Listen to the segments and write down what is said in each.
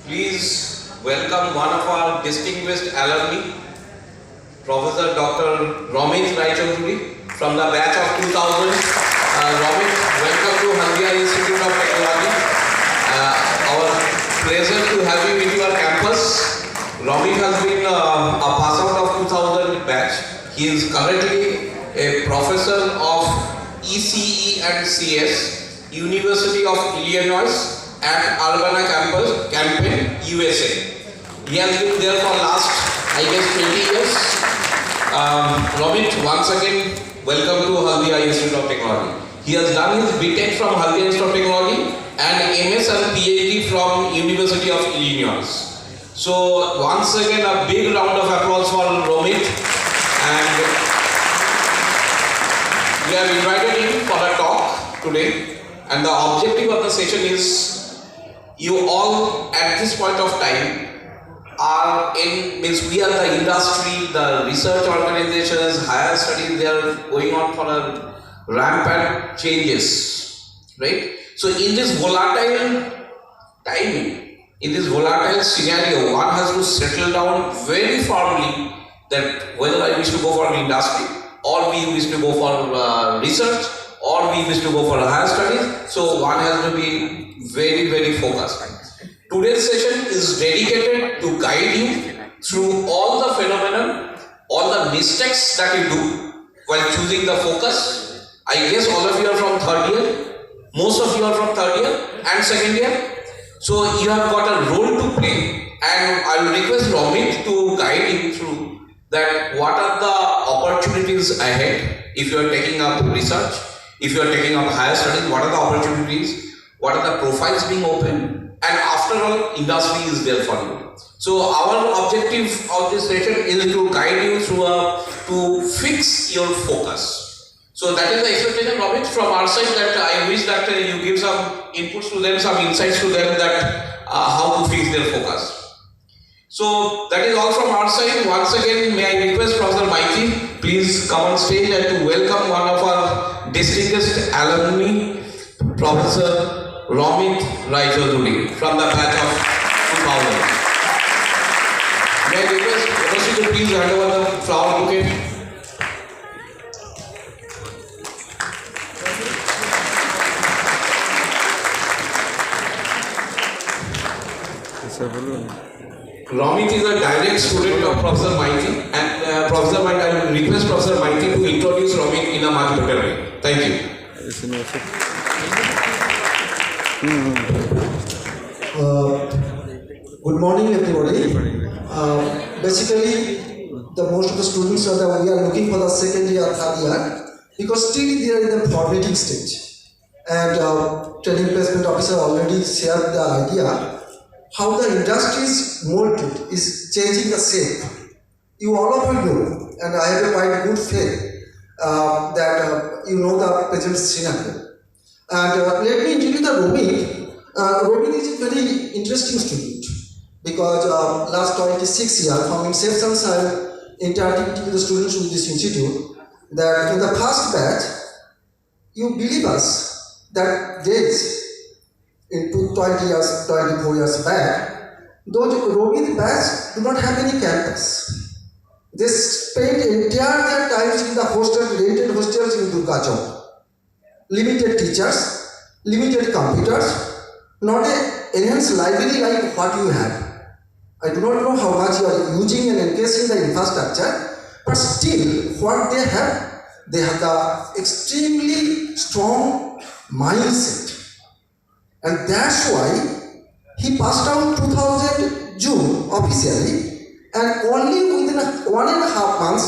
Please welcome one of our distinguished alumni, Professor Dr. Romit Raichaudhuri from the batch of 2000. Romit, welcome to Haldia Institute of Technology. Our pleasure to have you in your campus. Romit has been a pass out of 2000 batch. He is currently a professor of ECE and CS, University of Illinois at Urbana campaign, USA. He has been there for last, I guess, 20 years. Romit, once again, welcome to Haldia Institute of Technology. He has done his BTech from Haldia Institute of Technology and MS and PhD from University of Illinois. So once again, a big round of applause for Romit. And we have invited him for a talk today. And the objective of the session is, you all at this point of time are we are the industry, the research organizations, higher studies, they are going on for a rampant changes, right? So in this volatile timing, in this volatile scenario, one has to settle down very firmly that whether I wish to go for an industry, or we wish to go for research, or we wish to go for higher studies. So one has to be very, very focused. Today's session is dedicated to guide you through all the phenomena, all the mistakes that you do while choosing the focus. I guess all of you are from third year, most of you are from third year and second year. So you have got a role to play, and I will request Romit to guide you through that what are the opportunities ahead if you are taking up research, if you are taking up higher studies, what are the opportunities, what are the profiles being open, and after all, industry is there for you. So our objective of this session is to guide you through to fix your focus. So that is the expectation, Romit, from our side, that I wish that you give some inputs to them, some insights to them that how to fix their focus. So that is all from our side. Once again, may I request Professor Maiti, please come on stage and to welcome one of our distinguished alumni, Professor Romit Raichaudhuri from the batch of 2000. May I request you to please hand over the flower bouquet. Romit is a direct student of Professor Maiti, and Professor Maiti, I will request Professor Maiti to introduce Romit in a much better way. Thank you. Good morning, everybody. Basically, the most of the students are that we are looking for the second year, third year, because still they are in the formative stage. And training placement officer already shared the idea how the industry is molded, is changing the shape. You all of you know, and I have a quite good faith that you know the present scenario. And let me introduce the Romit. Romit is a very interesting student because last 26 years from inception I have interacted with the students with this institute, that in the first batch, you believe us that days into 20 years, 24 years back, those Romit batch do not have any campus. They spend entire their times in the hostel, rented hostels in Durgachowk. Limited teachers, limited computers, not an enhanced library like what you have. I do not know how much you are using and encasing the infrastructure, but still what they have the extremely strong mindset. And that's why he passed out 2000 June officially, and only within 1.5 months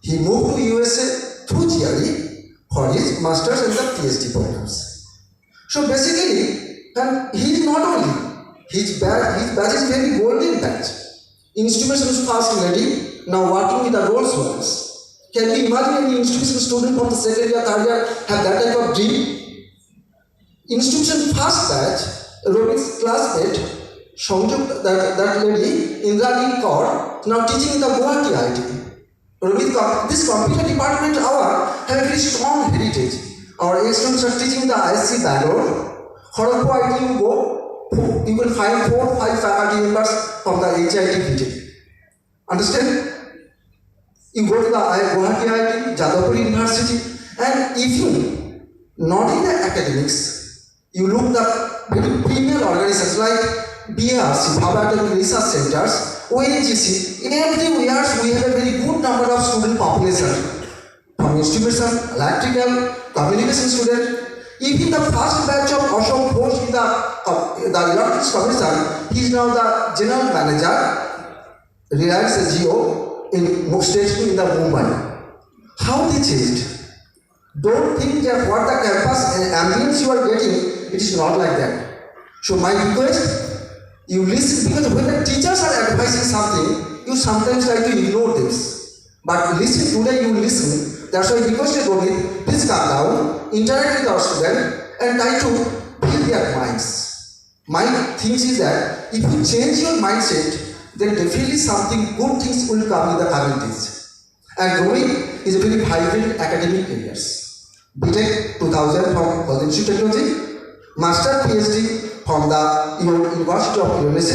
he moved to USA through GRE for his master's and the PhD programs. So basically, and he is not only, his batch is very golden batch. Instrumentation first lady, now working with the Rolls Royce. Can we imagine any instrumentation student from the second year, third year have that type of dream? Institution first batch, Romit's classmate, Shongjuk, that lady, Indrani Kaur, now teaching in the Guwahati IIT. This computer department have a very strong heritage. Our students are teaching in the ISC Bangalore, Kharagpur IIT you will find 4 or 5 faculty members from the HIT BTech. Understand? You go to the Guwahati IIT, Jadavpur University, and if you not in the academics, you look the very premier organizations like BRC, Bhabha Atomic Research Centers, ONGC, everywhere we have a very good number of student population from instrumentation, electrical, communication student. Even the first batch of Ashok Ghosh in the Electronics Commission, he is now the general manager, Reliance Jio in station in the Mumbai. How they changed? Don't think that what the campus and ambience you are getting, it is not like that. So my request, you listen, because when the teachers are advising something, you sometimes try to ignore this. But listen, today you listen. That's why I requested Rohit, please come down, interact with our students, and try to build their minds. My thing is that if you change your mindset, then definitely something good things will come in the coming days. And Rohit is a very vibrant academic career. BTech 2000 from Golden Institute of Technology, Master PhD from the University of Illinois.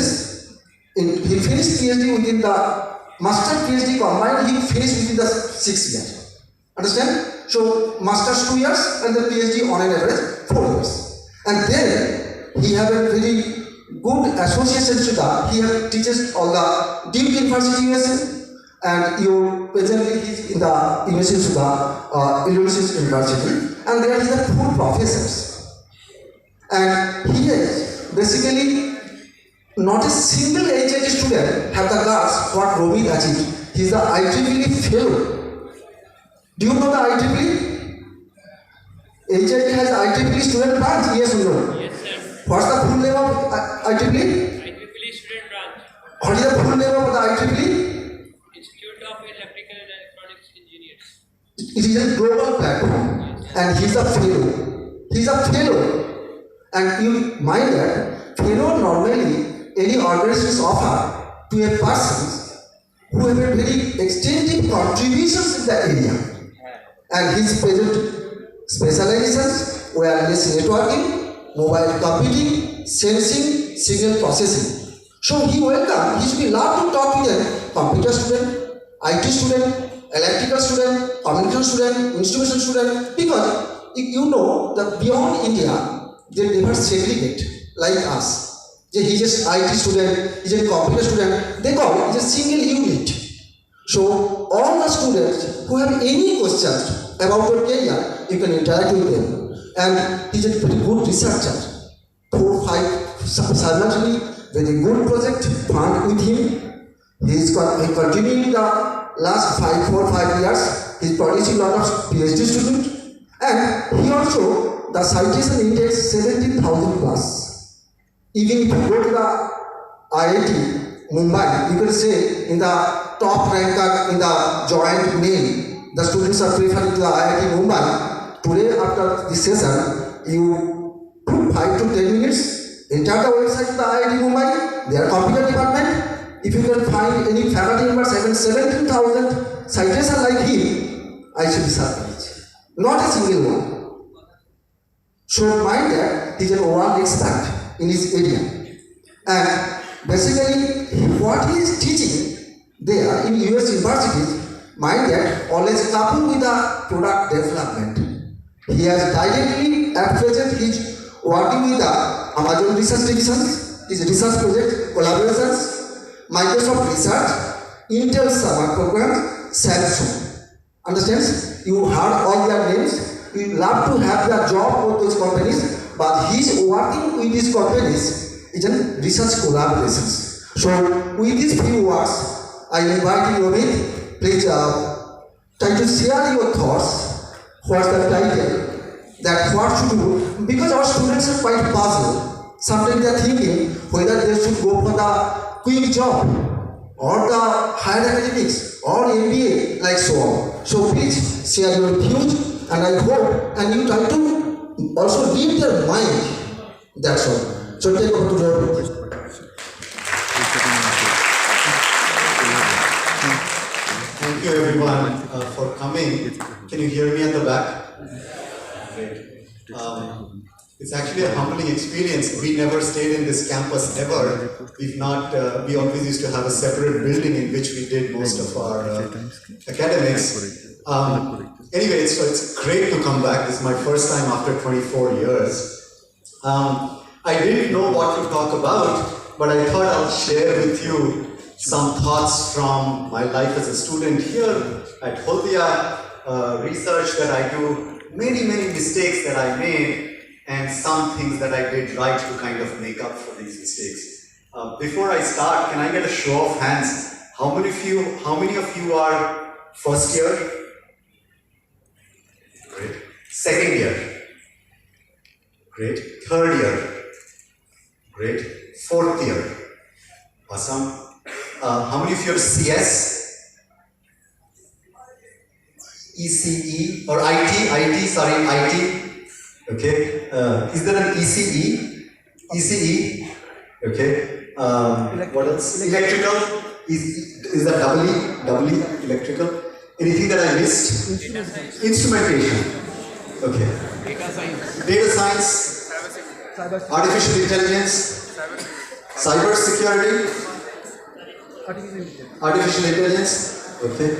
He finished PhD within the Master PhD combined, he finished within the 6 years. Understand? So Master's 2 years and the PhD on an average 4 years. And then he have a very good association to that. He teaches all the Duke University USA, and you presently he's in the University of the Illinois University, and there he is full professors. And he is basically not a single HIT student have the guts what Rohit achieved. He is the IEEE fellow. Do you know the IEEE? HIT has IEEE student branch, yes or no? Yes, sir. What's the full name of IEEE? IEEE student branch. What is the full name of the IEEE? Institute of Electrical and Electronics Engineers. It is a global platform, and he's a fellow. He's a fellow, and you mind that fellow normally any organizations offer to a person who have a very extensive contributions in the area. And his present specializations were wireless networking, mobile computing, sensing, signal processing. So he welcome, he should be allowed to talk with a computer student, IT student, electrical student, communication student, instrumentation student, because if you know that beyond India, they never segregate like us. He's just IT student, he's a computer student, they call it a single unit. So all the students who have any questions about your career, you can interact with them. And he's a pretty good researcher. 4, 5 simultaneously, very good project fund with him. He continuing the last 4 or 5 years. He's producing a lot of PhD students. And he also, the citation index 17,000 plus. Even if you go to the IIT Mumbai, you can say in the top ranker in the joint mail, the students are preferring to the IIT Mumbai. Today after this session, you put 5 to 10 minutes, enter the website of the IIT Mumbai, their computer department. If you can find any faculty members having 17,000 citations like him, I should be surprised. Not a single one. So mind that he is an overall expert in his area. And basically, what he is teaching there in US universities, mind that always coupled with the product development. He has directly at present he's working with the Amazon Research Divisions, his research project collaborations, Microsoft Research, Intel Summer Program, Samsung. Understands? You heard all their names. You love to have the job with those companies, but he's working with these companies is in research collaborations. So with these few words, I invite you, Rohit, please try to share your thoughts. What's the title? That what should do? Because our students are quite puzzled. Sometimes they are thinking whether they should go for the quick job or the higher academics or MBA, like so on. So please share your views, and I hope and you try to also read their mind. That's all. So take over to the Thank you everyone for coming. Can you hear me at the back? Great. It's actually a humbling experience. We never stayed in this campus ever. We've not. We always used to have a separate building in which we did most of our academics. Anyway, so it's great to come back. This is my first time after 24 years. I didn't know what to talk about, but I thought I'll share with you some thoughts from my life as a student here at Haldia, research that I do, many mistakes that I made, and some things that I did right to kind of make up for these mistakes. Before I start, can I get a show of hands? How many of you are first year? Great. Second year? Great. Third year? Great. Fourth year? Awesome. How many of you are CS? ECE or IT? Okay. Is there an ECE? ECE? Okay. What else? Electrical? Is that double E? Electrical? Anything that I missed? Instrumentation. Okay. Data science. Artificial intelligence. Cyber security. Artificial intelligence. Okay.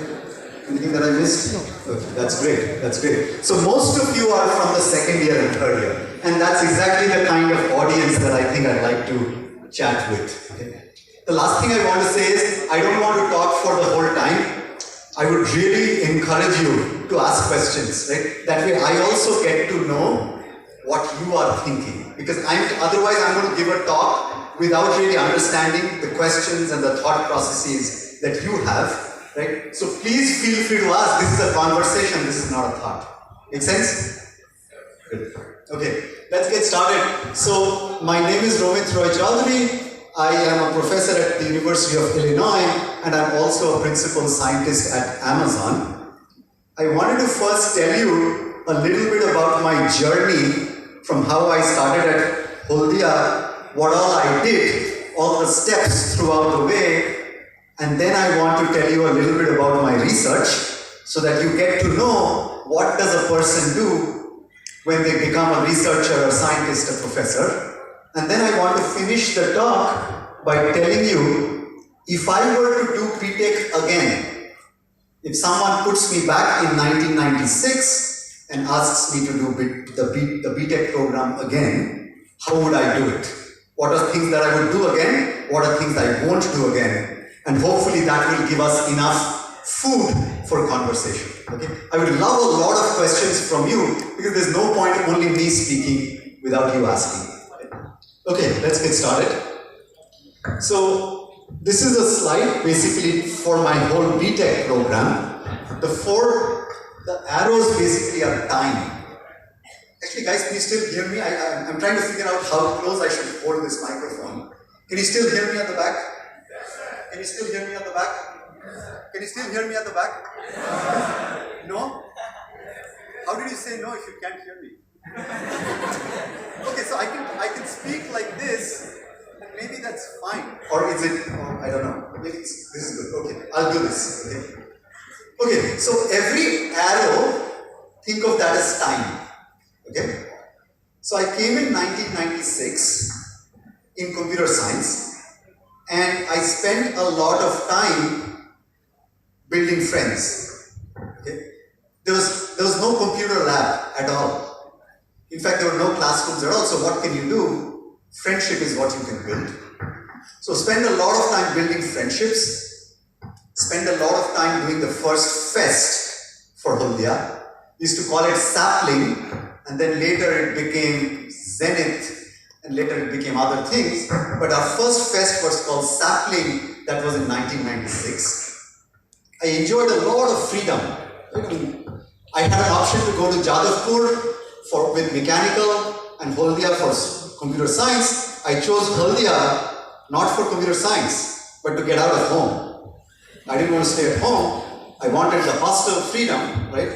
Anything that I missed? Okay, that's great. That's great. So most of you are from the second year and third year, and that's exactly the kind of audience that I think I'd like to chat with. Okay. The last thing I want to say is I don't want to talk for the whole time. I would really encourage you to ask questions. Right? That way, I also get to know what you are thinking, because otherwise I'm going to give a talk without really understanding the questions and the thought processes that you have. Right? So please feel free to ask. This is a conversation, this is not a thought. Make sense? Good. Okay, let's get started. So my name is Rovit Roy Chaudhary. I am a professor at the University of Illinois, and I'm also a principal scientist at Amazon. I wanted to first tell you a little bit about my journey from how I started at Haldia, what all I did, all the steps throughout the way. And then I want to tell you a little bit about my research so that you get to know what does a person do when they become a researcher, a scientist, a professor. And then I want to finish the talk by telling you, if I were to do BTech again, if someone puts me back in 1996 and asks me to do the BTech program again, how would I do it? What are things that I would do again? What are things I won't do again? And hopefully that will give us enough food for conversation. Okay? I would love a lot of questions from you, because there's no point only me speaking without you asking. Okay, let's get started. So this is a slide basically for my whole BTech program. The arrows basically are time. Actually, guys, can you still hear me? I'm trying to figure out how close I should hold this microphone. Can you still hear me at the back? Can you still hear me at the back? Can you still hear me at the back? No? How did you say no if you can't hear me? Okay, so I can speak like this, and maybe that's fine. Or is it, I don't know. Maybe this is good. Okay, I'll do this. Okay, so every arrow, think of that as time. Okay? So I came in 1996 in computer science. And I spent a lot of time building friends. Okay? There was no computer lab at all. In fact, there were no classrooms at all. So what can you do? Friendship is what you can build. So spend a lot of time building friendships. Spend a lot of time doing the first fest for Haldia. We used to call it Sapling, and then later it became Zenith. And later it became other things, but our first fest was called Sapling. That was in 1996. I enjoyed a lot of freedom. I had an option to go to Jadavpur with mechanical and Haldia for computer science. I chose Haldia not for computer science, but to get out of home. I didn't want to stay at home. I wanted the hostel freedom, right?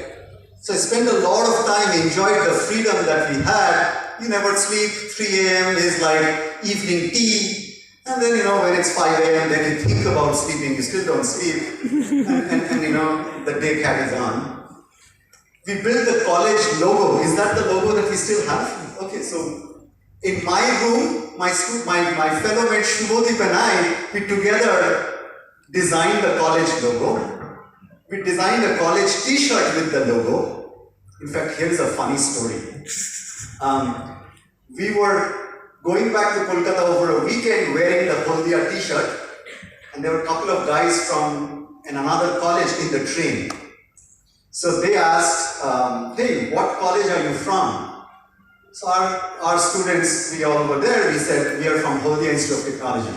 So I spent a lot of time, enjoyed the freedom that we had. You never sleep, 3 a.m. is like evening tea, and then when it's 5 a.m. then you think about sleeping, you still don't sleep, and the day carries on. we built the college logo. Is that the logo that we still have? Okay, so in my room, my fellow mate Shubhodip and I, we together designed the college logo. We designed a college t-shirt with the logo. In fact, here's a funny story. We were going back to Kolkata over a weekend wearing the Haldia t-shirt, and there were a couple of guys from another college in the train. So they asked, hey, what college are you from? So our students, we all were there, we said, we are from Haldia Institute of Technology.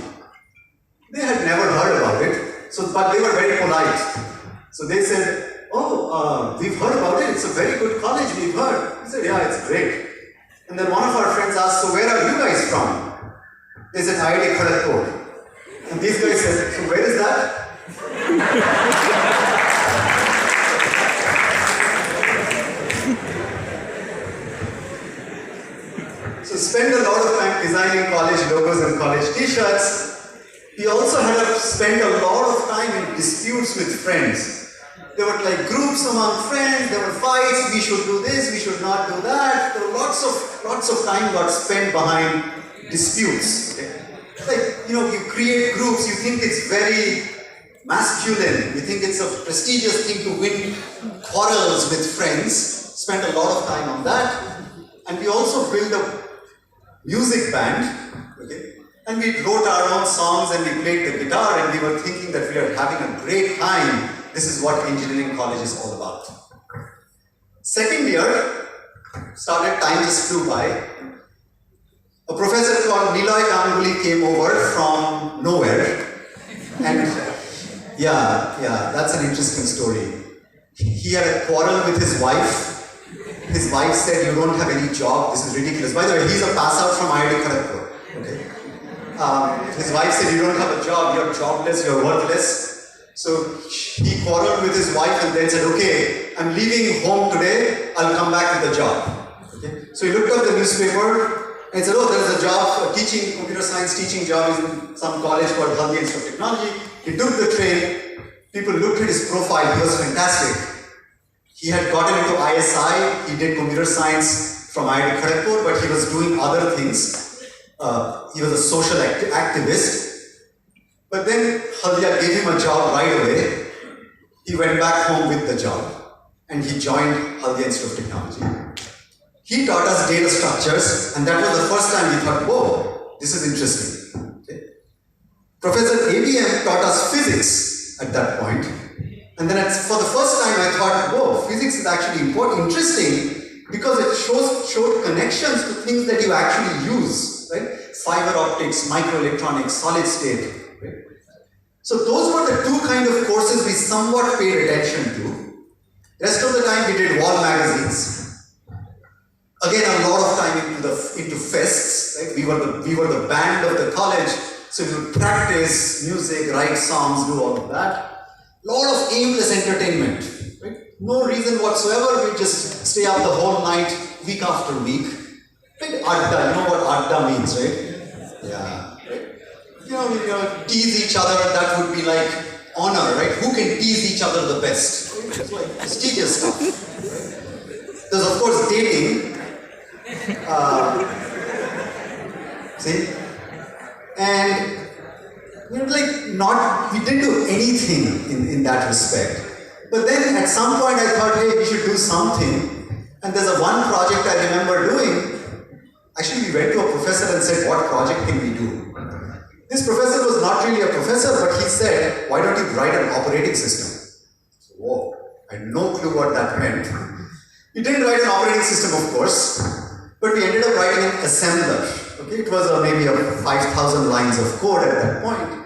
They had never heard about it, but they were very polite. So they said, oh, we've heard about it, it's a very good college, we've heard. We said, yeah, it's great. And then one of our friends asked, so where are you guys from? They said, IIT Kharagpur. And these guys said, so where is that? So spend a lot of time designing college logos and college t-shirts. We also spent a lot of time in disputes with friends. There were like groups among friends, there were fights, we should do this, we should not do that. There were lots of time got spent behind disputes. Okay? Like, you create groups, you think it's very masculine, you think it's a prestigious thing to win quarrels with friends. Spent a lot of time on that. And we also built a music band, okay? And we wrote our own songs and we played the guitar and we were thinking that we are having a great time. This is what engineering college is all about. Second year, time just flew by. A professor called Niloy Ganguly came over from nowhere. And yeah, that's an interesting story. He had a quarrel with his wife. His wife said, you don't have any job, this is ridiculous. By the way, he's a pass out from IIT Kharagpur. Okay? His wife said, you don't have a job, you're jobless, you're worthless. So he quarreled with his wife and then said, okay, I'm leaving home today, I'll come back with a job. Okay? So he looked up the newspaper and said, oh, there's a job, a computer science teaching job in some college called Haldia Institute of Technology. He took the train, people looked at his profile, he was fantastic. He had gotten into ISI, he did computer science from IIT Kharagpur, but he was doing other things. He was a social activist. But then Haldia gave him a job right away. He went back home with the job and he joined Haldia Institute of Technology. He taught us data structures and that was the first time we thought, whoa, this is interesting. Okay. Professor ABM taught us physics at that point. And then for the first time I thought, whoa, physics is actually interesting because it showed connections to things that you actually use, right? Fiber optics, microelectronics, solid state. Right? So those were the two kind of courses we somewhat paid attention to. Rest of the time we did wall magazines. Again, a lot of time into fests. Right? We were the band of the college, so we would practice music, write songs, do all of that. Lot of aimless entertainment, right? No reason whatsoever, we just stay up the whole night, week after week. Right? Adda, you know what adda means, right? Yeah, right? Tease each other, that would be like honor, right? Who can tease each other the best? Right? It's like prestigious stuff. Right? There's of course dating. See? And we didn't do anything in that respect. But then at some point I thought, hey, we should do something. And there's one project I remember doing. Actually, we went to a professor and said, what project can we do? This professor was not really a professor, but he said, why don't you write an operating system? So, whoa, I had no clue what that meant. We didn't write an operating system, of course, but we ended up writing an assembler. Okay, it was maybe 5,000 lines of code at that point.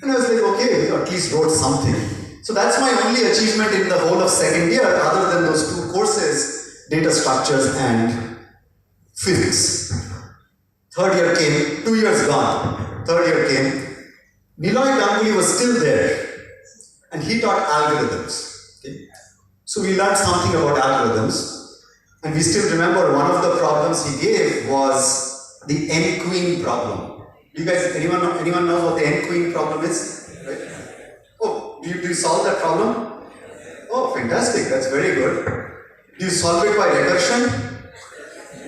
And I was like, okay, we at least wrote something. So that's my only achievement in the whole of second year, other than those two courses, data structures and physics. Third year came, 2 years gone. Third year came. Niloy Ganguly was still there, and he taught algorithms. Okay? So we learned something about algorithms, and we still remember one of the problems he gave was the n-queen problem. Do you guys, anyone know what the n-queen problem is? Right? Oh, do you solve that problem? Oh, fantastic, that's very good. Do you solve it by recursion?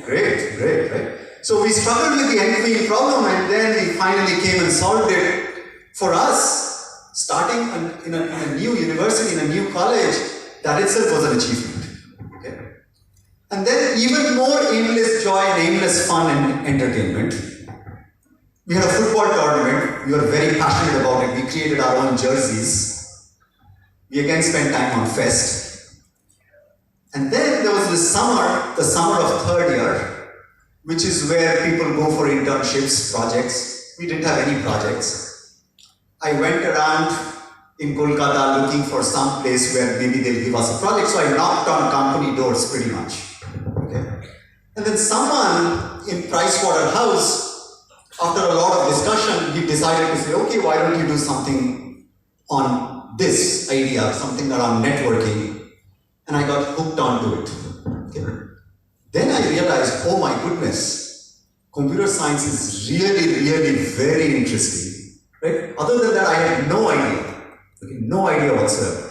Great, great, right? So we struggled with the n queen problem, and then we finally came and solved it. For us, starting in a new university, in a new college, that itself was an achievement. Okay? And then even more aimless joy and aimless fun and entertainment. We had a football tournament. We were very passionate about it. We created our own jerseys. We again spent time on fest. And then there was this summer, the summer of third year, which is where people go for internships, projects. We didn't have any projects. I went around in Kolkata looking for some place where maybe they'll give us a project. So I knocked on company doors pretty much. Okay? And then someone in Pricewaterhouse, after a lot of discussion, he decided to say, okay, why don't you do something on this idea, something around networking, and I got hooked onto it. Okay. Then I realized, oh my goodness, computer science is really, really very interesting. Right? Other than that, I had no idea. Okay, no idea whatsoever.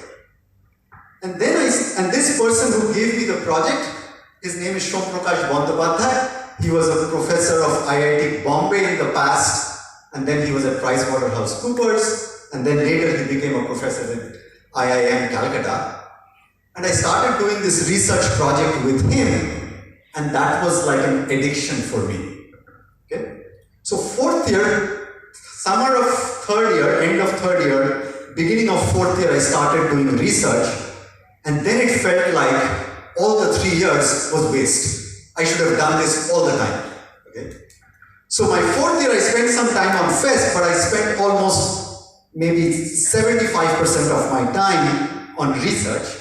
And this person who gave me the project, his name is Shom Prakash Bandyopadhyay. He was a professor of IIT Bombay in the past, and then he was at PricewaterhouseCoopers, and then later he became a professor at IIM Calcutta. And I started doing this research project with him, and that was like an addiction for me. Okay? So fourth year, summer of third year, end of third year, beginning of fourth year, I started doing research, and then it felt like all the 3 years was waste. I should have done this all the time. Okay? So my fourth year, I spent some time on fest, but I spent almost maybe 75% of my time on research.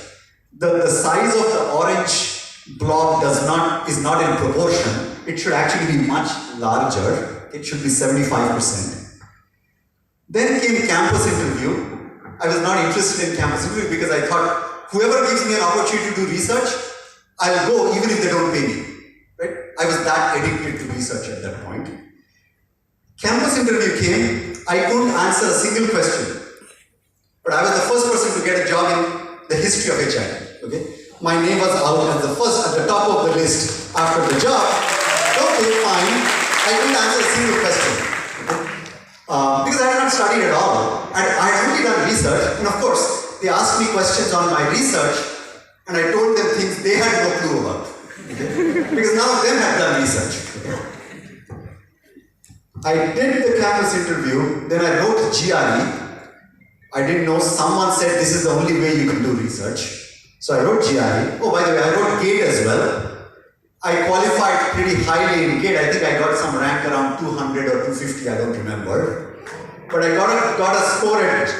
The size of the orange blob is not in proportion. It should actually be much larger. It should be 75%. Then came campus interview. I was not interested in campus interview because I thought, whoever gives me an opportunity to do research, I'll go even if they don't pay me. Right? I was that addicted to research at that point. Campus interview came, I couldn't answer a single question. But I was the first person to get a job in the history of HR. Okay? My name was out as the first at the top of the list after the job. Okay, fine. I couldn't answer a single question. Because I had not studied at all. I had only done research, and of course, they asked me questions on my research, and I told them things they had no clue about. Okay? Because none of them had done research. Okay? I did the campus interview, then I wrote GRE. I didn't know, someone said this is the only way you can do research. So I wrote GRE. Oh, by the way, I wrote GATE as well. I qualified pretty highly in GATE. I think I got some rank around 200 or 250, I don't remember. But I got a score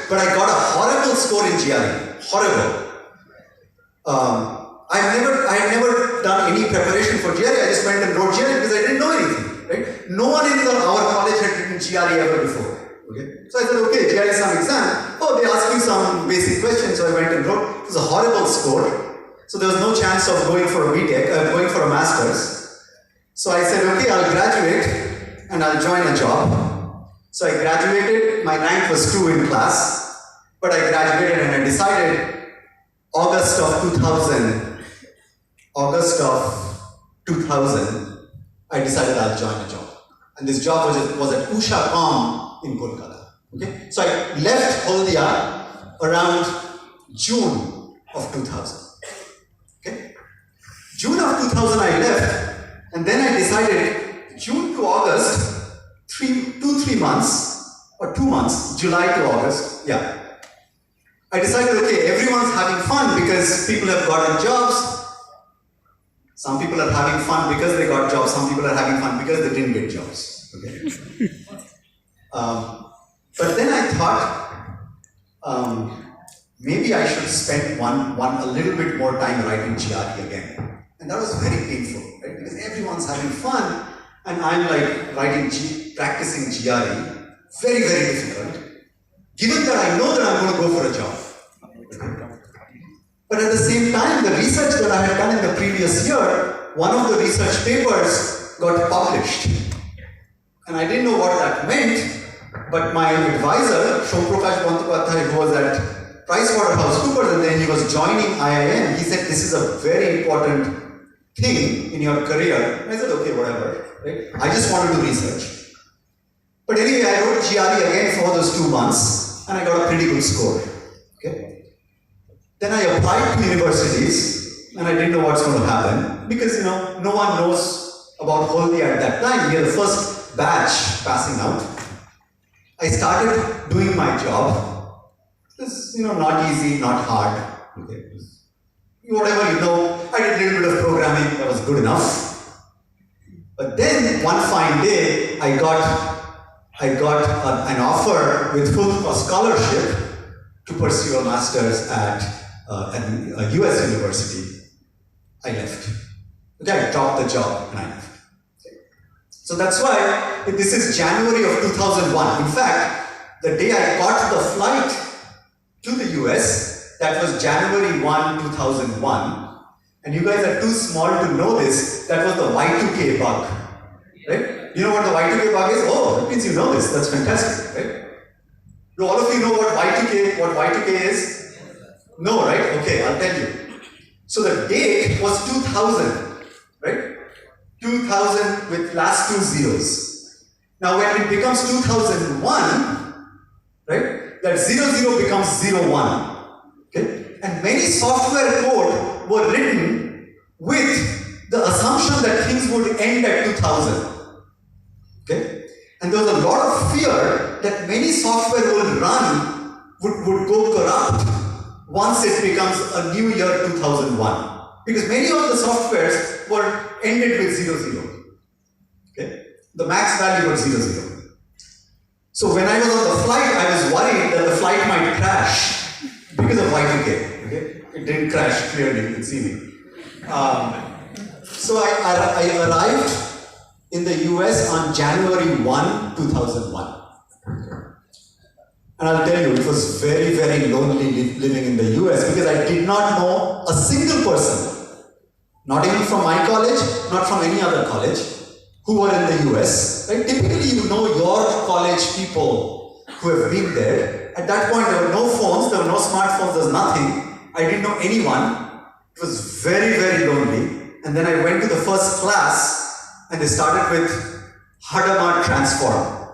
but I got a horrible score in GRE. Horrible. I had never done any preparation for GRE. I just went and wrote GRE because I didn't know anything. Right? No one in our college had written GRE ever before. Okay? So I said, okay, GRE is some exam. Oh, they asked you some basic questions, so I went and wrote. It was a horrible score. So there was no chance of going for a BTech, going for a master's. So I said, okay, I'll graduate and I'll join a job. So I graduated, my rank was 2 in class, but I graduated and I decided August of 2000, I decided I'll join a job. And this job was at Usha.com in Kolkata. Okay? So I left Haldia around June of 2000. Okay? June of 2000 I left, and then I decided June to August, 3 months, or 2 months, July to August, yeah. I decided, okay, everyone's having fun because people have gotten jobs. Some people are having fun because they got jobs. Some people are having fun because they didn't get jobs. Okay. But then I thought, maybe I should spend a little bit more time writing GRE again. And that was very painful, right? Because everyone's having fun, and I'm like practicing GRE. Very, very difficult. Given that I know that I'm going to go for a job. But at the same time, the research that I had done in the previous year, one of the research papers got published. And I didn't know what that meant, but my advisor, Shom Prakash Bandyopadhyay, who was at PricewaterhouseCoopers, and then he was joining IIM. He said, this is a very important thing in your career. And I said, okay, whatever. Right? I just want to do research. But anyway, I wrote GRE again for those 2 months, and I got a pretty good score. Okay. Then I applied to universities, and I didn't know what's going to happen because no one knows about Holdi at that time. We were the first batch passing out. I started doing my job. It was not easy, not hard. Okay. Whatever I did a little bit of programming. That was good enough. But then one fine day, I got an offer with full scholarship to pursue a master's at a US university. I left. Okay, I dropped the job and I left. Okay. So that's why this is January of 2001. In fact, the day I got the flight to the US, that was January 1, 2001. And you guys are too small to know this. That was the Y2K bug. Right? You know what the Y2K bug is? Oh, that means you know this. That's fantastic, right? Do all of you know what Y2K is? No, right? Okay, I'll tell you. So the date was 2000, right? 2000 with last 2 zeros. Now when it becomes 2001, right? That 00 becomes 01. Okay? And many software code were written with the assumption that things would end at 2000. Okay? And there was a lot of fear that many software will run, would go corrupt once it becomes a new year 2001. Because many of the softwares were ended with 00. Okay? The max value was 00. So when I was on the flight, I was worried that the flight might crash because of Y2K. Okay? It didn't crash, clearly, you can see me. So I arrived in the US on January 1, 2001. And I'll tell you, it was very, very lonely living in the US because I did not know a single person, not even from my college, not from any other college, who were in the US. Right? Typically, you know your college people who have been there. At that point, there were no phones, there were no smartphones, there was nothing. I didn't know anyone. It was very, very lonely. And then I went to the first class and they started with Hadamard transform.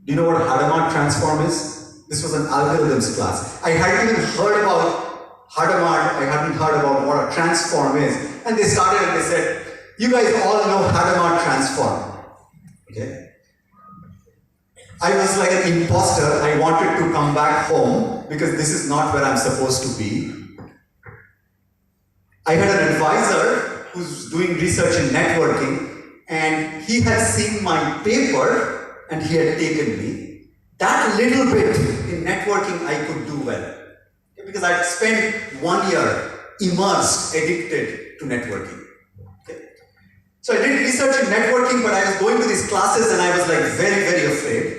Do you know what Hadamard transform is? This was an algorithms class. I hadn't even heard about Hadamard, I hadn't heard about what a transform is. And they started and they said, you guys all know Hadamard transform. Okay? I was like an imposter. I wanted to come back home because this is not where I'm supposed to be. I had an advisor who's doing research in networking, and he had seen my paper and he had taken me. That little bit in networking I could do well. Because I'd spent 1 year immersed, addicted to networking. Okay. So I did research in networking, but I was going to these classes and I was like very, very afraid.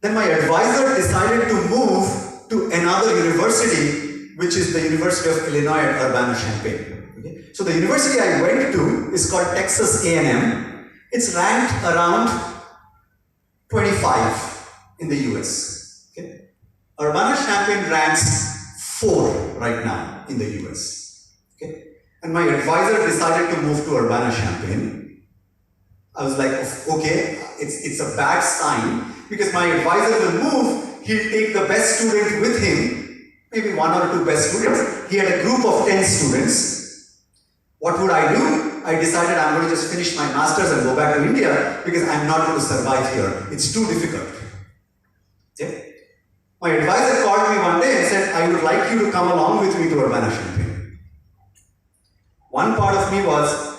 Then my advisor decided to move to another university, which is the University of Illinois at Urbana-Champaign. Okay? So the university I went to is called Texas A&M. It's ranked around 25 in the US. Okay? Urbana-Champaign ranks 4 right now in the US. Okay? And my advisor decided to move to Urbana-Champaign. I was like, okay, it's a bad sign because my advisor will move, he'll take the best student with him, maybe 1 or 2 best students. He had a group of 10 students. What would I do? I decided I'm going to just finish my master's and go back to India because I'm not going to survive here. It's too difficult. Okay? My advisor called me one day and said, I would like you to come along with me to Urbana-Champaign. One part of me was,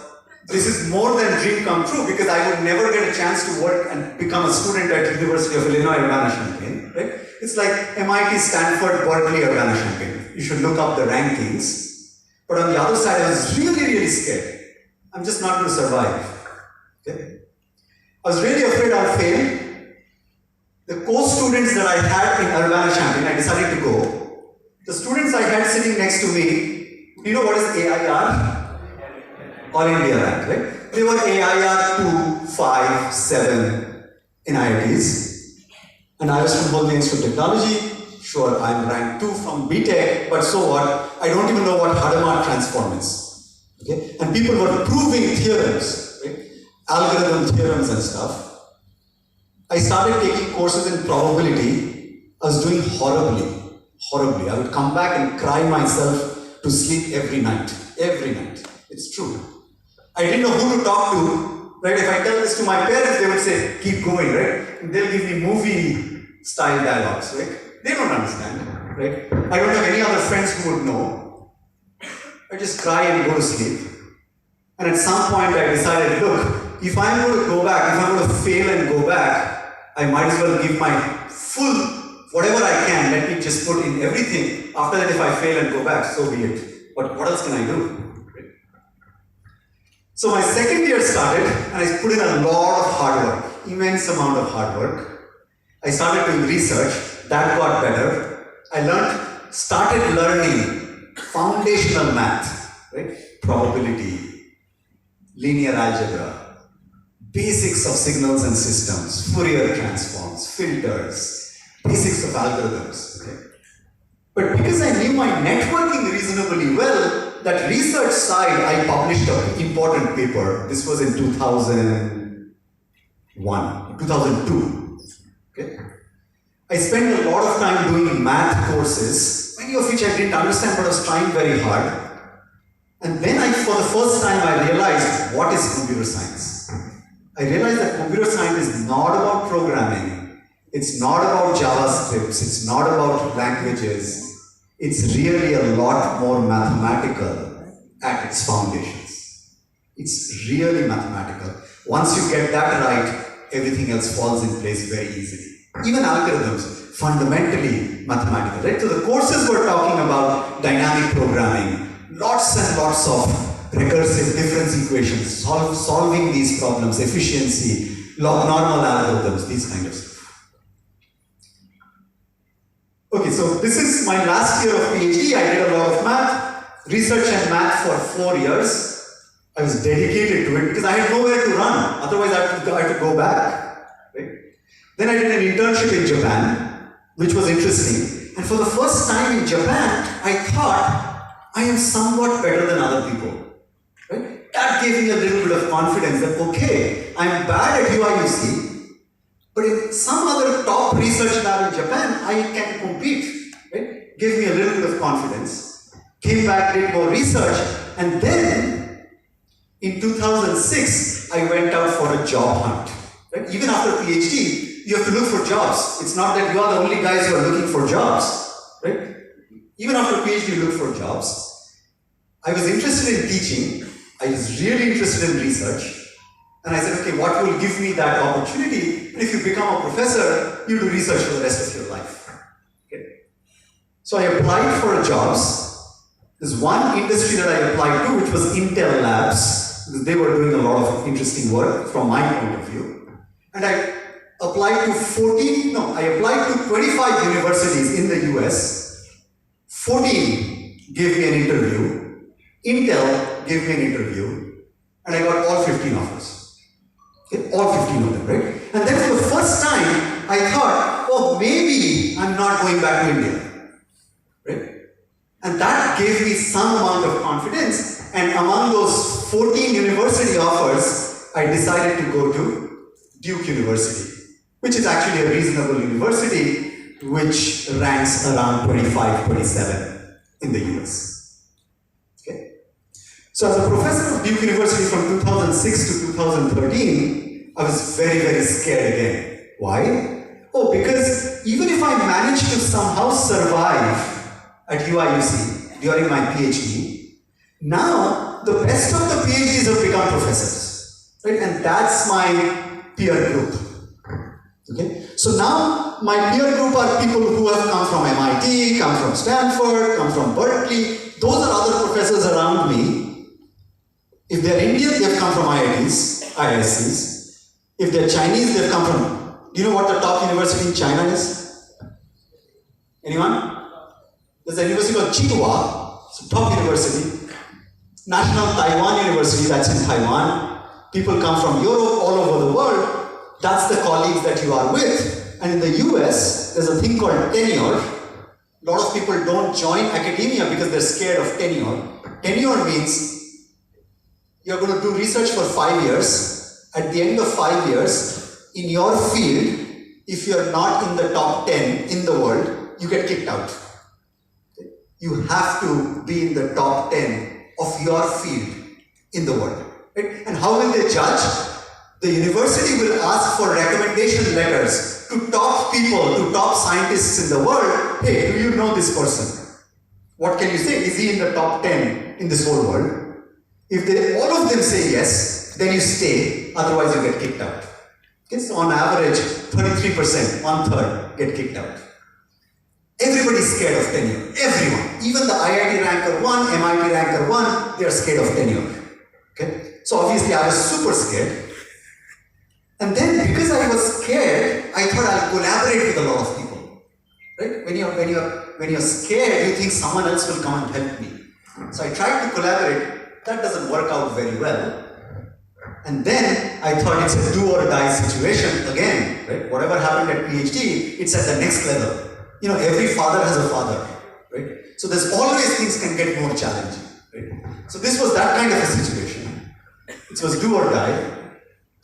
this is more than dream come true because I would never get a chance to work and become a student at University of Illinois Urbana-Champaign. Right? It's like MIT, Stanford, Berkeley, Urbana-Champaign. You should look up the rankings. But on the other side, I was really, really scared. I'm just not going to survive. Okay? I was really afraid I'll fail. The co-students that I had in Urbana-Champaign, I decided to go. The students I had sitting next to me, do you know what is AIR? All India rank, right? They were AIR 2, 5, 7 in IITs. And I was from Bombay Institute of Technology, Sure, I'm rank 2 from BTech, but so what? I don't even know what Hadamard transform is. Okay? And people were proving theorems, right? Algorithm theorems and stuff. I started taking courses in probability. I was doing horribly. I would come back and cry myself to sleep every night. It's true. I didn't know who to talk to, right? If I tell this to my parents, they would say, keep going, right? And they'll give me movie-style dialogues, right? They don't understand, right? I don't have any other friends who would know. I just cry and go to sleep. And at some point I decided, look, if I'm going to go back, if I'm going to fail and go back, I might as well give my full, whatever I can, let me just put in everything. After that, if I fail and go back, so be it. But what else can I do? Right? So my second year started, and I put in a lot of hard work, immense amount of hard work. I started doing research, that got better. I started learning foundational math, right? Probability, linear algebra, basics of signals and systems, Fourier transforms, filters, basics of algorithms. Okay? But because I knew my networking reasonably well, that research side, I published an important paper. This was in 2002. Okay? I spent a lot of time doing math courses, many of which I didn't understand, but I was trying very hard. And then for the first time, I realized what is computer science. I realized that computer science is not about programming, it's not about JavaScripts, it's not about languages, it's really a lot more mathematical at its foundations. It's really mathematical. Once you get that right, everything else falls in place very easily. Even algorithms, fundamentally mathematical, right? So the courses were talking about dynamic programming, lots and lots of recursive difference equations, solving these problems, efficiency, normal algorithms, these kind of stuff. Okay, so this is my last year of PhD. I did a lot of math, research and math for 4 years. I was dedicated to it because I had nowhere to run. Otherwise, I had to go back. Right? Then I did an internship in Japan, which was interesting. And for the first time in Japan, I thought I am somewhat better than other people. Right? That gave me a little bit of confidence that, okay, I'm bad at UIUC, but in some other top research lab in Japan, I can compete. Right? Gave me a little bit of confidence. Came back, did more research, and then in 2006, I went out for a job hunt. Right? Even after PhD, you have to look for jobs. It's not that you are the only guys who are looking for jobs. Right? Even after PhD, you look for jobs. I was interested in teaching. I was really interested in research. And I said, okay, what will give me that opportunity? And if you become a professor, you do research for the rest of your life. Okay. So I applied for jobs. There's one industry that I applied to, which was Intel Labs, because they were doing a lot of interesting work from my point of view. And I applied to 25 universities in the US. 14 gave me an interview. Intel gave me an interview, and I got all 15 offers. Okay? All 15 of them, right? And then for the first time, I thought, oh, maybe I'm not going back to India. Right? And that gave me some amount of confidence, and among those 14 university offers, I decided to go to Duke University, which is actually a reasonable university, which ranks around 25, 27 in the US. So as a professor of Duke University from 2006 to 2013, I was very, very scared again. Why? Oh, because even if I managed to somehow survive at UIUC during my PhD, now the best of the PhDs have become professors, right? And that's my peer group. Okay? So now my peer group are people who have come from MIT, come from Stanford, come from Berkeley. Those are other professors around me. If they're Indian, they've come from IITs, IIScs. If they're Chinese, they've come from... Do you know what the top university in China is? Anyone? There's a university called Tsinghua, it's a top university. National Taiwan University, that's in Taiwan. People come from Europe, all over the world. That's the colleagues that you are with. And in the US, there's a thing called tenure. a lot of people don't join academia because they're scared of tenure. Tenure means you're going to do research for 5 years. At the end of 5 years, in your field, if you're not in the top 10 in the world, you get kicked out. You have to be in the top 10 of your field in the world. Right? And how will they judge? The university will ask for recommendation letters to top people, to top scientists in the world. Hey, do you know this person? What can you say? Is he in the top 10 in this whole world? If all of them say yes, then you stay, otherwise you get kicked out. Okay, so on average, 33%, 1/3 get kicked out. Everybody's scared of tenure, everyone. Even the IIT ranker 1, MIT ranker 1, they are scared of tenure. Okay, so obviously I was super scared. And then because I was scared, I thought I'll collaborate with a lot of people. Right? When you're scared, you think someone else will come and help me. So I tried to collaborate. That doesn't work out very well. And then I thought it's a do or die situation again. Right? Whatever happened at PhD, it's at the next level. You know, every father has a father. Right? So there's always things can get more challenging. Right? So this was that kind of a situation. It was do or die.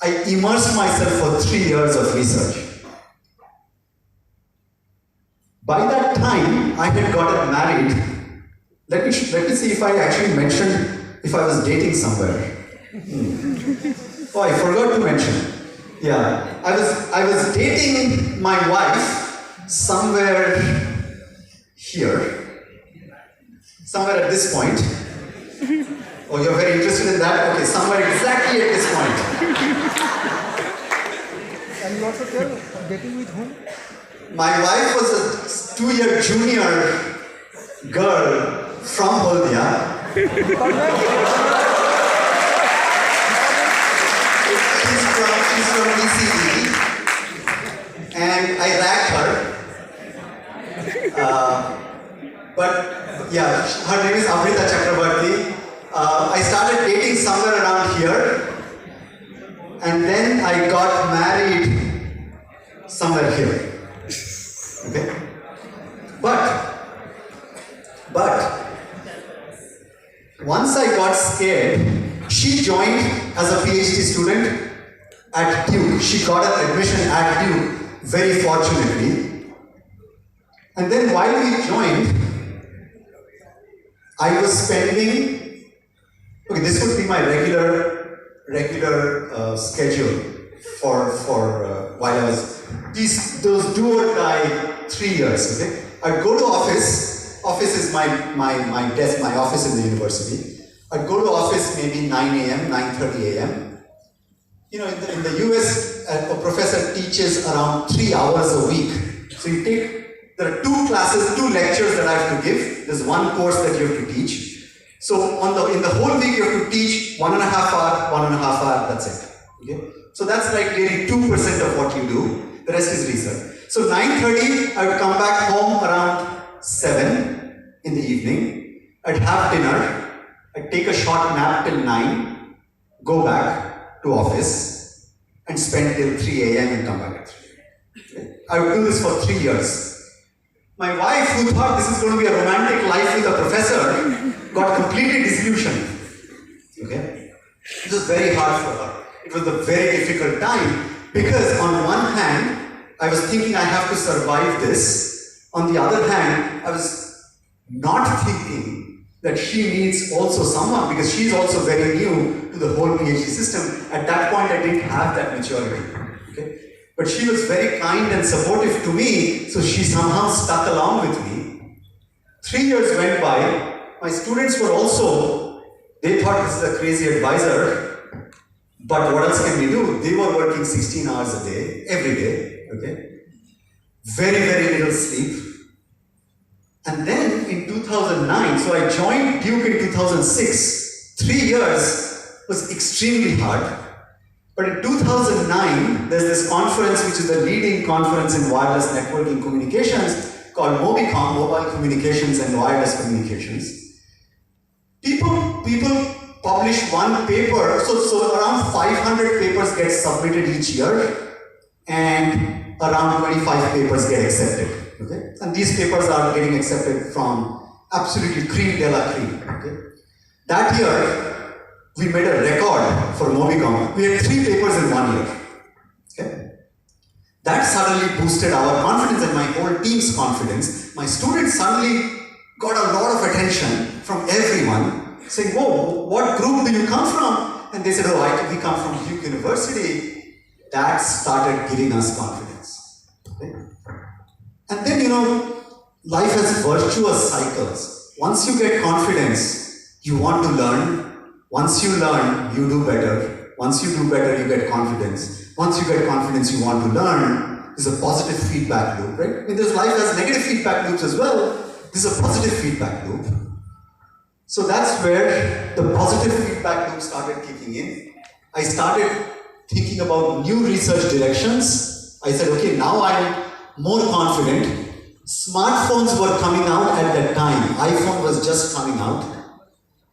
I immersed myself for 3 years of research. By that time, I had gotten married. Let me see if I actually mentioned if I was dating somewhere. Oh, I forgot to mention. Yeah, I was dating my wife somewhere here, somewhere at this point. Oh, you're very interested in that? Okay, somewhere exactly at this point. And you also tell dating with whom? My wife was a 2-year junior girl from Haldia. She's from ECE, and I ragged her. But yeah, her name is Amrita Chakrabarti. I started dating somewhere around here, and then I got married somewhere here. Okay? But once I got scared, she joined as a PhD student at Duke. She got an admission at Duke, very fortunately. And then while we joined, I was spending, okay, this would be my regular schedule for while I was, those do or die 3 years, okay? I'd go to office is my desk, my office in the university. I'd go to office maybe 9 a.m., 9:30 a.m. You know, in the US, a professor teaches around 3 hours a week. So there are 2 classes, 2 lectures that I have to give. There's 1 course that you have to teach. So in the whole week you have to teach 1.5 hour, that's it. Okay? So that's like nearly 2% of what you do. The rest is research. So 9:30, I would come back home around 7 in the evening. I'd have dinner. I'd take a short nap till 9, go back to office, and spend till 3 a.m. and come back at 3. Okay? I would do this for 3 years. My wife, who thought this is going to be a romantic life with a professor, got completely disillusioned. Okay? It was very hard for her. It was a very difficult time because on one hand, I was thinking I have to survive this. On the other hand, I was not thinking that she needs also someone because she's also very new to the whole PhD system. At that point, I didn't have that maturity. Okay? But she was very kind and supportive to me, so she somehow stuck along with me. 3 years went by. My students were also, they thought this is a crazy advisor, but what else can we do? They were working 16 hours a day, every day, okay? Very, very little sleep. And then in 2009, so I joined Duke in 2006. 3 years was extremely hard. But in 2009, there's this conference which is the leading conference in wireless networking communications called MobiCom, Mobile Communications and Wireless Communications. People publish one paper, so around 500 papers get submitted each year, and around 25 papers get accepted. Okay? And these papers are getting accepted from absolutely cream de la cream. Okay? That year, we made a record for Mobicom. We had 3 papers in 1 year. Okay? That suddenly boosted our confidence and my whole team's confidence. My students suddenly got a lot of attention from everyone, saying, "Whoa, what group do you come from?" And they said, "Oh, we come from Duke University." That started giving us confidence. Okay? And then, life has virtuous cycles. Once you get confidence, you want to learn. Once you learn, you do better. Once you do better, you get confidence. Once you get confidence, you want to learn. There's a positive feedback loop, right? I mean, this life has negative feedback loops as well. This is a positive feedback loop. So that's where the positive feedback loop started kicking in. I started thinking about new research directions. I said, okay, now I'm more confident. Smartphones were coming out at that time. iPhone was just coming out.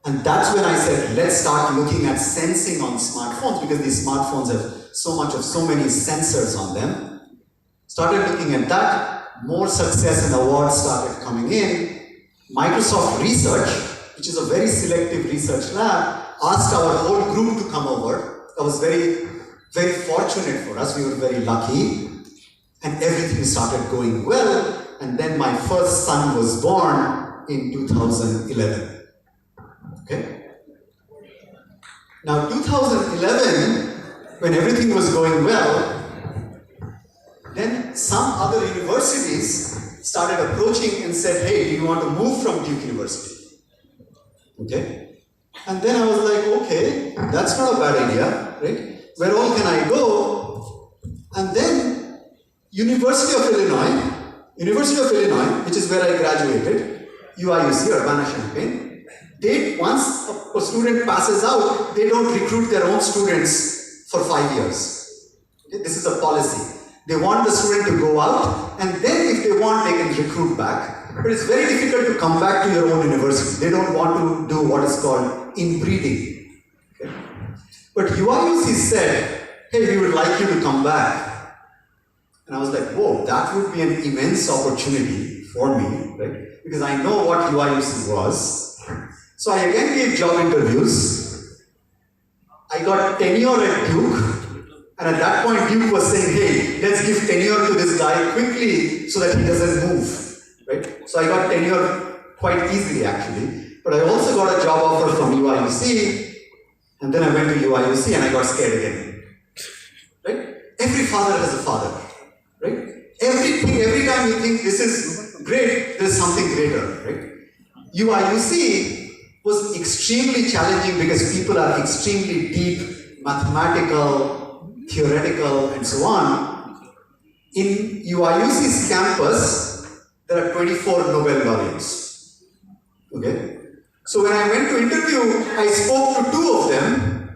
And that's when I said, let's start looking at sensing on smartphones, because these smartphones have so many sensors on them. Started looking at that. More success and awards started coming in. Microsoft Research, which is a very selective research lab, asked our whole group to come over. That was very, very fortunate for us. We were very lucky. And everything started going well. And then my first son was born in 2011. Okay? Now 2011, when everything was going well, then some other universities started approaching and said, "Hey, do you want to move from Duke University?" Okay? And then I was like, okay, that's not a bad idea, right? Where all can I go? And then University of Illinois, which is where I graduated, UIUC, Urbana-Champaign, once a student passes out, they don't recruit their own students for 5 years. Okay? This is a policy. They want the student to go out, and then if they want, they can recruit back. But it's very difficult to come back to your own university. They don't want to do what is called inbreeding. Okay? But UIUC said, "Hey, we would like you to come back." And I was like, whoa, that would be an immense opportunity for me, right? Because I know what UIUC was. So I again gave job interviews. I got tenure at Duke. And at that point, Duke was saying, "Hey, let's give tenure to this guy quickly so that he doesn't move." Right? So I got tenure quite easily, actually. But I also got a job offer from UIUC, and then I went to UIUC and I got scared again. Right? Every father has a father. Right? Every time you think this is great, there's something greater. Right? UIUC was extremely challenging because people are extremely deep, mathematical, theoretical, and so on. In UIUC's campus, there are 24 Nobel laureates. Okay? So when I went to interview, I spoke to 2 of them,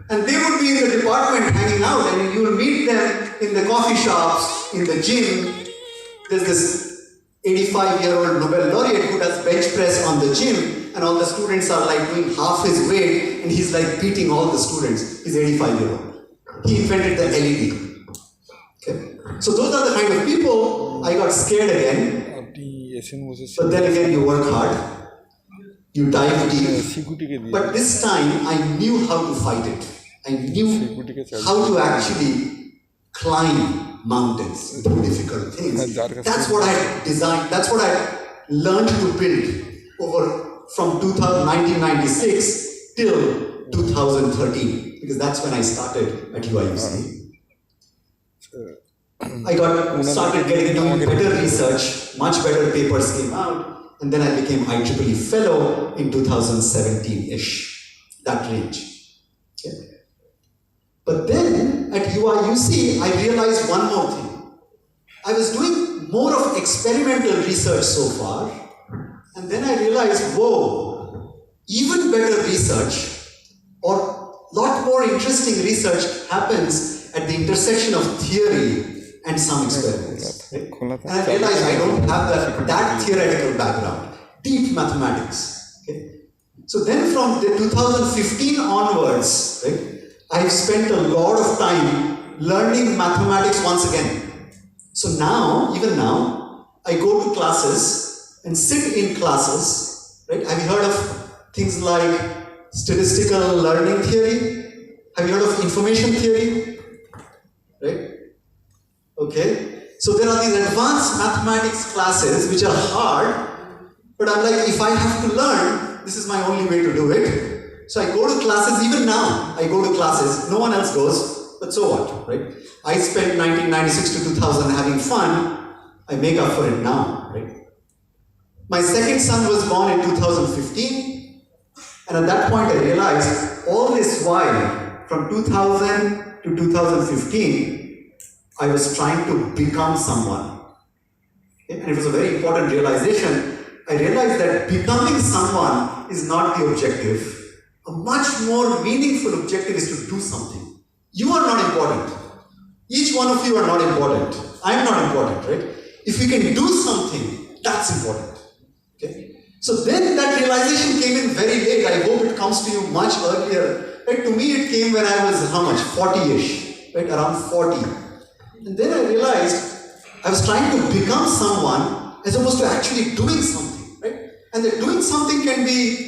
and they would be in the department hanging out, and you will meet them in the coffee shops, in the gym. There's this 85-year-old Nobel laureate who does bench press on the gym, and all the students are like doing half his weight, and he's like beating all the students. He's 85-year-old. He invented the LED. Okay? So those are the kind of people. I got scared again. But then again, you work hard. You dive deep. But this time, I knew how to fight it. I knew how to actually climb mountains, do difficult things. That's what I designed. That's what I learned to build over from 1996 till 2013. Because that's when I started at UIUC. I started getting into better research, much better papers came out, and then I became IEEE Fellow in 2017-ish, that range. Okay. But then at UIUC, I realized one more thing. I was doing more of experimental research so far, and then I realized, whoa, even better research or lot more interesting research happens at the intersection of theory and some experiments. Right? And I realized I don't have that theoretical background, deep mathematics. Okay? So then from the 2015 onwards, right, I've spent a lot of time learning mathematics once again. So now, even now, I go to classes and sit in classes, right? Have you heard of things like statistical learning theory? Have you heard of information theory? Right? Okay. So there are these advanced mathematics classes which are hard, but I'm like, if I have to learn, this is my only way to do it. So I go to classes, even now, I go to classes, no one else goes, but so what, right? I spent 1996 to 2000 having fun, I make up for it now, right? My second son was born in 2015, and at that point I realized all this while, from 2000 to 2015, I was trying to become someone. Okay? And it was a very important realization. I realized that becoming someone is not the objective. A much more meaningful objective is to do something. You are not important. Each one of you are not important. I am not important, right? If we can do something, that's important. Okay? So then that realization came in very late. I hope it comes to you much earlier. Right? To me it came when I was how much? 40-ish. Right? Around 40. And then I realized I was trying to become someone as opposed to actually doing something. Right? And that doing something can be,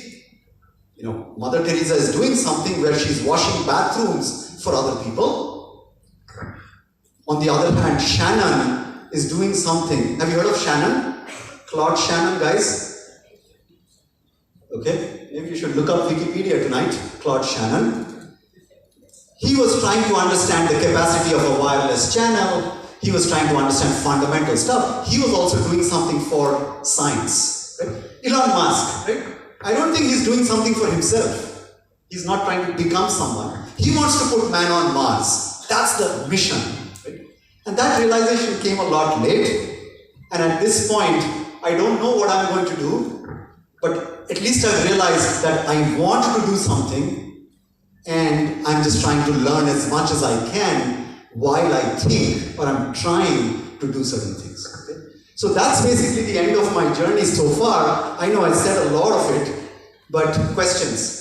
Mother Teresa is doing something where she's washing bathrooms for other people. On the other hand, Shannon is doing something. Have you heard of Shannon? Claude Shannon, guys? Okay, maybe you should look up Wikipedia tonight. Claude Shannon. He was trying to understand the capacity of a wireless channel. He was trying to understand fundamental stuff. He was also doing something for science. Right? Elon Musk, right? I don't think he's doing something for himself. He's not trying to become someone. He wants to put man on Mars. That's the mission. Right? And that realization came a lot late. And at this point, I don't know what I'm going to do, but at least I've realized that I want to do something, and I'm just trying to learn as much as I can while I think, or I'm trying to do certain things. Okay? So that's basically the end of my journey so far. I know I said a lot of it, but questions?